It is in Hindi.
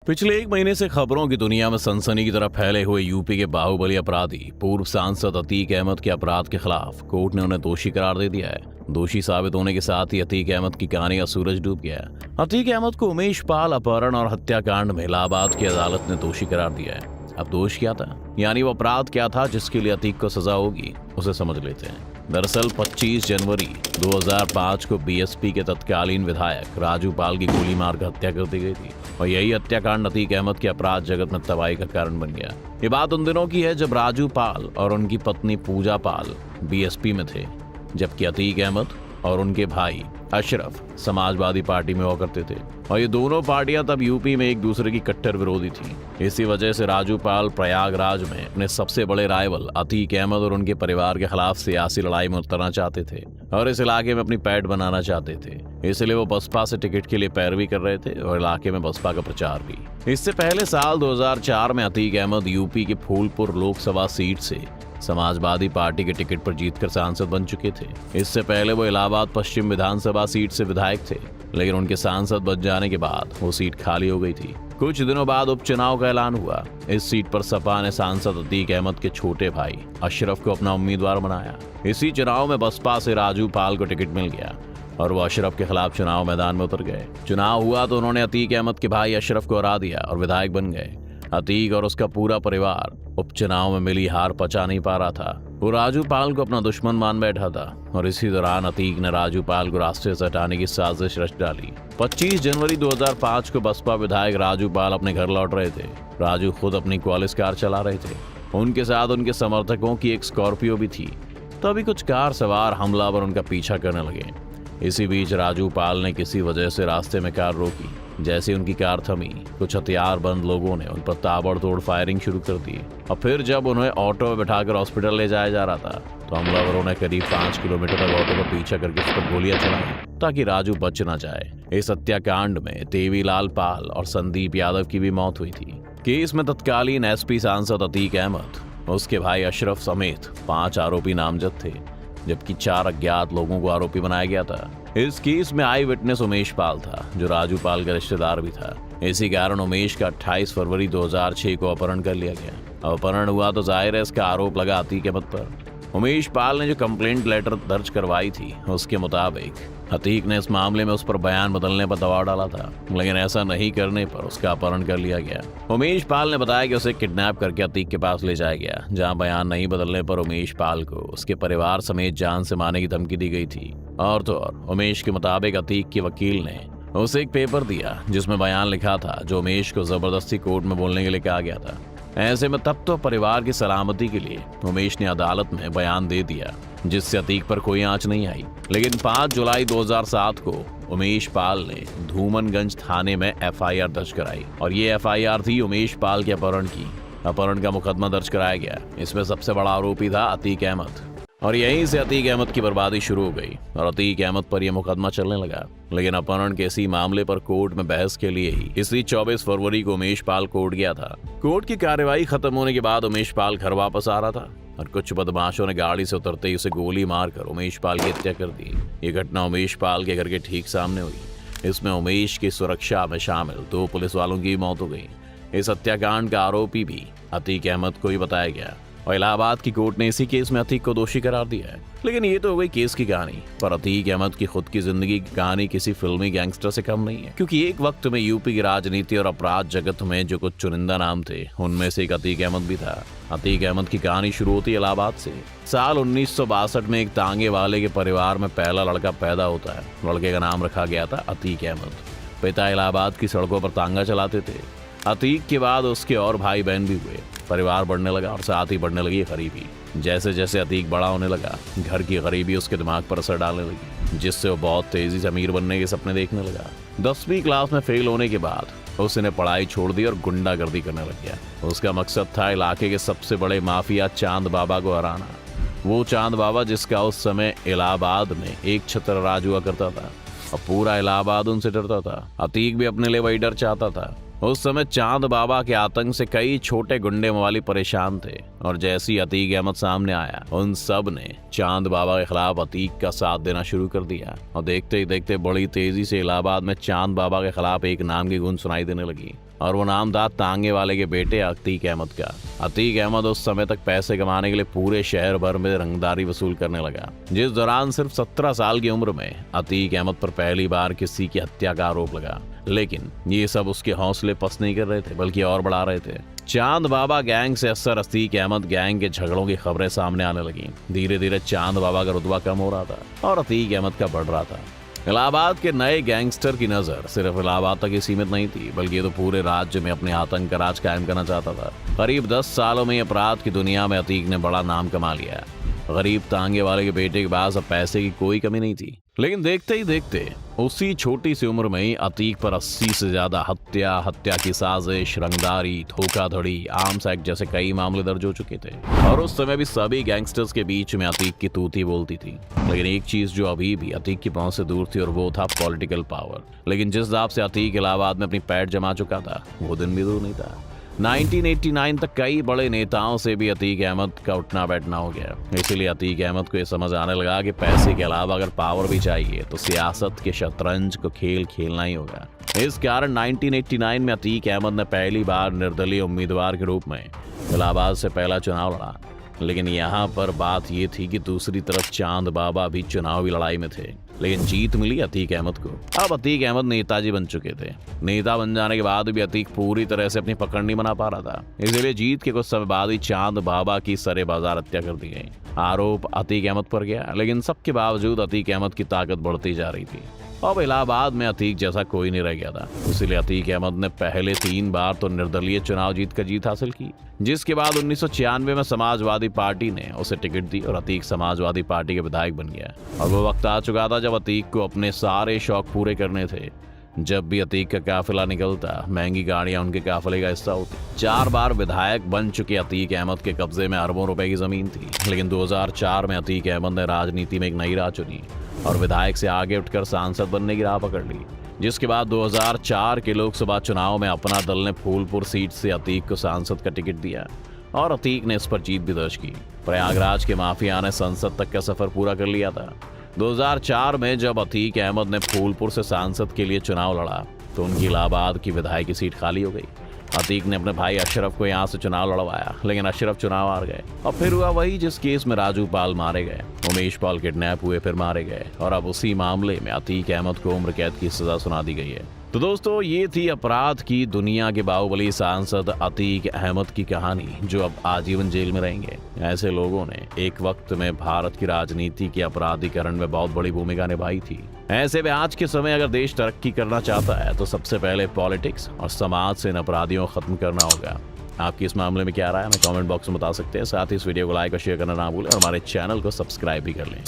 पिछले एक महीने से खबरों की दुनिया में सनसनी की तरह फैले हुए यूपी के बाहुबली अपराधी पूर्व सांसद अतीक अहमद के अपराध के खिलाफ कोर्ट ने उन्हें दोषी करार दे दिया है। दोषी साबित होने के साथ ही अतीक अहमद की कहानी का सूरज डूब गया है। अतीक अहमद को उमेश पाल अपहरण और हत्याकांड में इलाहाबाद की अदालत ने दोषी करार दिया है। अब दोष क्या था, यानी वो अपराध क्या था जिसके लिए अतीक को सजा होगी, उसे समझ लेते हैं। दरअसल 25 जनवरी 2005 को बीएसपी के तत्कालीन विधायक राजू पाल की गोली मारकर हत्या कर दी गई थी और यही हत्याकांड अतीक अहमद के अपराध जगत में तबाही का कारण बन गया। ये बात उन दिनों की है जब राजू पाल और उनकी पत्नी पूजा पाल बीएसपी में थे, जबकि अतीक अहमद और उनके भाई अशरफ समाजवादी पार्टी में हुआ करते थे और ये दोनों पार्टियां तब यूपी में एक दूसरे की कट्टर विरोधी थी। इसी वजह से राजू पाल प्रयागराज में अपने सबसे बड़े राइवल अतीक अहमद और उनके परिवार के खिलाफ सियासी लड़ाई में उतरना चाहते थे और इस इलाके में अपनी पैठ बनाना चाहते थे। इसलिए वो बसपा से टिकट के लिए पैरवी कर रहे थे और इलाके में बसपा का प्रचार भी। इससे पहले साल 2004 में अतीक अहमद यूपी के फूलपुर लोकसभा सीट से समाजवादी पार्टी के टिकट पर जीतकर सांसद बन चुके थे। इससे पहले वो इलाहाबाद पश्चिम विधानसभा सीट से विधायक थे, लेकिन उनके सांसद बन जाने के बाद वो सीट खाली हो गई थी। कुछ दिनों बाद उपचुनाव का ऐलान हुआ। इस सीट पर सपा ने सांसद अतीक अहमद के छोटे भाई अशरफ को अपना उम्मीदवार बनाया। इसी चुनाव में बसपा से राजू पाल को टिकट मिल गया और वो अशरफ के खिलाफ चुनाव मैदान में उतर गए। चुनाव हुआ तो उन्होंने अतीक अहमद के भाई अशरफ को हरा दिया और विधायक बन गए। अतीक और उसका पूरा परिवार उपचुनाव में मिली हार पचा नहीं पा रहा था। वो राजू पाल को अपना दुश्मन मान बैठा था और इसी दौरान अतीक ने राजू पाल को रास्ते से हटाने की साजिश रच डाली। 25 जनवरी 2005 को बसपा विधायक राजू पाल अपने घर लौट रहे थे। राजू खुद अपनी क्वालिस कार चला रहे थे। उनके साथ उनके समर्थकों की एक स्कॉर्पियो भी थी। तभी कुछ कार सवार हमलावर उनका पीछा करने लगे। इसी बीच राजू पाल ने किसी वजह से रास्ते में कार रोकी। जैसे उनकी कार थमी, कुछ हथियारबंद लोगों ने उन पर ताबड़तोड़ फायरिंग शुरू कर दी और फिर जब उन्हें ऑटो में बिठाकर हॉस्पिटल ले जाया जा रहा था तो हमलावरों ने करीब 5 किलोमीटर तक ऑटो का पीछा करके उस पर गोलियां चलाई ताकि राजू बच न जाए। इस हत्याकांड में देवीलाल पाल और संदीप यादव की भी मौत हुई थी। केस में तत्कालीन एसपी सांसद अतीक अहमद, उसके भाई अशरफ समेत 5 आरोपी नामजद थे, जबकि 4 अज्ञात लोगों को आरोपी बनाया गया था। इस केस में आई विटनेस उमेश पाल था, जो राजू पाल का रिश्तेदार भी था। इसी कारण उमेश का 28 फरवरी 2006 को अपहरण कर लिया गया। अपहरण हुआ तो जाहिर है इसका आरोप लगा अतीक अहमद पर। उमेश पाल ने जो कंप्लेंट लेटर दर्ज करवाई थी उसके मुताबिक अतीक ने इस मामले में उस पर बयान बदलने पर दबाव डाला था, लेकिन ऐसा नहीं करने पर उसका अपहरण कर लिया गया। उमेश पाल ने बताया कि उसे किडनैप करके अतीक के पास ले जाया गया, जहां बयान नहीं बदलने पर उमेश पाल को उसके परिवार समेत जान से मारने की धमकी दी गई थी। और तो और उमेश के मुताबिक अतीक के वकील ने उसे एक पेपर दिया जिसमें बयान लिखा था, जो उमेश को जबरदस्ती कोर्ट में बोलने के लिए कहा गया था। ऐसे में तब तो परिवार की सलामती के लिए उमेश ने अदालत में बयान दे दिया, जिससे अतीक पर कोई आंच नहीं आई। लेकिन 5 जुलाई 2007 को उमेश पाल ने धूमनगंज थाने में एफआईआर दर्ज कराई और ये एफआईआर थी उमेश पाल के अपहरण की। अपहरण का मुकदमा दर्ज कराया गया। इसमें सबसे बड़ा आरोपी था अतीक अहमद और यहीं से अतीक अहमद की बर्बादी शुरू हो गई और अतीक अहमद पर यह मुकदमा चलने लगा। लेकिन अपहरण के इसी मामले पर कोर्ट में बहस के लिए ही इसी 24 फरवरी को उमेश पाल कोर्ट गया था। कोर्ट की कार्यवाही खत्म होने के बाद उमेश पाल घर वापस आ रहा था और कुछ बदमाशों ने गाड़ी से उतरते ही उसे गोली मारकर उमेश पाल की हत्या कर दी। ये घटना उमेश पाल के घर के ठीक सामने हुई। इसमें उमेश की सुरक्षा में शामिल 2 पुलिस वालों की मौत हो गई। इस हत्याकांड का आरोपी भी अतीक अहमद को ही बताया गया और इलाहाबाद की कोर्ट ने इसी केस में अतीक को दोषी करार दिया है। लेकिन ये तो हो गई केस की कहानी, पर अतीक अहमद की खुद की जिंदगी की कहानी किसी फिल्मी गैंगस्टर से कम नहीं है, क्योंकि एक वक्त में यूपी की राजनीति और अपराध जगत में जो कुछ चुनिंदा नाम थे उनमें से एक अतीक अहमद भी था। अतीक अहमद की कहानी शुरू होती है इलाहाबाद से। साल 1962 में एक तांगे वाले के परिवार में पहला लड़का पैदा होता है। लड़के का नाम रखा गया था अतीक अहमद। पिता इलाहाबाद की सड़कों पर तांगा चलाते थे। अतीक के बाद उसके और भाई बहन भी हुए। परिवार बढ़ने लगा और साथ ही बढ़ने लगी गरीबी। जैसे जैसे अतीक बड़ा होने लगा, घर की गरीबी उसके दिमाग पर असर डालने लगी, जिससे वो बहुत तेजी से अमीर बनने के सपने देखने लगा। 10वीं क्लास में फेल होने के बाद उसने पढ़ाई छोड़ दी और गुंडागर्दी करने लग गया। उसका मकसद था इलाके के सबसे बड़े माफिया चांद बाबा को हराना। वो चांद बाबा जिसका उस समय इलाहाबाद में एक छत्र राज हुआ करता था और पूरा इलाहाबाद उनसे डरता था। अतीक भी अपने लिए वही डर चाहता था। उस समय चांद बाबा के आतंक से कई छोटे गुंडे मवाली परेशान थे और जैसे ही अतीक अहमद सामने आया, उन सब ने चांद बाबा के खिलाफ अतीक का साथ देना शुरू कर दिया और देखते ही देखते बड़ी तेजी से इलाहाबाद में चांद बाबा के खिलाफ एक नाम की गूंज सुनाई देने लगी। और वो नाम था तांगे वाले के बेटे अतीक अहमद का। अतीक अहमद उस समय तक पैसे कमाने के लिए पूरे शहर भर में रंगदारी वसूल करने लगा, जिस दौरान सिर्फ 17 साल की उम्र में अतीक अहमद पर पहली बार किसी की हत्या का आरोप लगा। लेकिन ये सब उसके हौसले पस्त नहीं कर रहे थे, बल्कि और बढ़ा रहे थे। चांद बाबा गैंग से अक्सर अतीक अहमद गैंग के झगड़ों की खबरें सामने आने लगी। धीरे धीरे चांद बाबा का रुतबा कम हो रहा था और अतीक अहमद का बढ़ रहा था। इलाहाबाद के नए गैंगस्टर की नजर सिर्फ इलाहाबाद तक ही सीमित नहीं थी, बल्कि ये तो पूरे राज्य में अपने आतंक का राज कायम करना चाहता था। करीब 10 सालों में अपराध की दुनिया में अतीक ने बड़ा नाम कमा लिया। गरीब तांगे वाले के बेटे के पास अब पैसे की कोई कमी नहीं थी, लेकिन देखते ही देखते उसी छोटी सी उम्र में ही अतीक पर 80 से ज्यादा हत्या की साजिश, रंगदारी, धोखाधड़ी, आर्म्स एक्ट जैसे कई मामले दर्ज हो चुके थे। और उस समय भी सभी गैंगस्टर्स के बीच में अतीक की तूती बोलती थी। लेकिन एक चीज जो अभी भी अतीक की पहुंच से दूर थी, और वो था पॉलिटिकल पावर। लेकिन जिस हिसाब से अतीक इलाहाबाद में अपनी पैठ जमा चुका था, वो दिन भी दूर नहीं था। 1989 तक कई बड़े नेताओं से भी अतीक अहमद का उठना बैठना हो गया। इसीलिए अतीक अहमद को यह समझ आने लगा कि पैसे के अलावा अगर पावर भी चाहिए तो सियासत के शतरंज को खेल खेलना ही होगा। इस कारण 1989 में अतीक अहमद ने पहली बार निर्दलीय उम्मीदवार के रूप में इलाहाबाद से पहला चुनाव लड़ा। लेकिन यहाँ पर बात यह थी कि दूसरी तरफ चांद बाबा भी चुनावी लड़ाई में थे, लेकिन जीत मिली अतीक अहमद को। अब अतीक अहमद नेताजी बन चुके थे। नेता बन जाने के बाद भी अतीक पूरी तरह से अपनी पकड़ नहीं बना पा रहा था। इसलिए जीत के कुछ समय बाद ही चांद बाबा की सरे बाजार हत्या कर दी गई। आरोप अतीक अहमद पर गया, लेकिन सबके बावजूद अतीक अहमद की ताकत बढ़ती जा रही थी। अब इलाहाबाद में अतीक जैसा कोई नहीं रह गया था। इसीलिए अतीक अहमद ने पहले 3 बार तो निर्दलीय चुनाव जीत कर जीत हासिल की, जिसके बाद 1996 में समाजवादी पार्टी ने उसे टिकट दी और अतीक समाजवादी पार्टी के विधायक बन गया। और वो वक्त आ चुका था जब अतीक को अपने सारे शौक पूरे करने थे। जब भी अतीक का काफिला निकलता, महंगी गाड़ियां उनके काफिले का हिस्सा होती। 4 बार विधायक बन चुके अतीक अहमद के कब्जे में अरबों रुपए की जमीन थी। लेकिन 2004 में अतीक अहमद ने राजनीति में एक नई राह चुनी और विधायक से आगे उठकर सांसद बनने की राह पकड़ ली। जिसके बाद 2004 के लोकसभा चुनाव में अपना दल ने फूलपुर सीट से अतीक को सांसद का टिकट दिया और अतीक ने इस पर जीत भी दर्ज की। प्रयागराज के माफिया ने संसद तक का सफर पूरा कर लिया था। 2004 में जब अतीक अहमद ने फूलपुर से सांसद के लिए चुनाव लड़ा तो उनकी इलाहाबाद की विधायक की सीट खाली हो गई। अतीक ने अपने भाई अशरफ को यहाँ से चुनाव लड़वाया, लेकिन अशरफ चुनाव हार गए। और फिर हुआ वही जिस केस में राजू पाल मारे गए, उमेश पाल किडनैप हुए, फिर मारे गए। और अब उसी मामले में अतीक अहमद को उम्र कैद की सजा सुना दी गई है। तो दोस्तों, ये थी अपराध की दुनिया के बाहुबली सांसद अतीक अहमद की कहानी, जो अब आजीवन जेल में रहेंगे। ऐसे लोगों ने एक वक्त में भारत की राजनीति के अपराधीकरण में बहुत बड़ी भूमिका निभाई थी। ऐसे में आज के समय अगर देश तरक्की करना चाहता है तो सबसे पहले पॉलिटिक्स और समाज से इन अपराधियों को खत्म करना होगा। आपकी इस मामले में क्या राय है, हमें कमेंट बॉक्स में बता सकते हैं। साथ ही इस वीडियो को लाइक और शेयर करना ना भूलें और हमारे चैनल को सब्सक्राइब भी कर लें।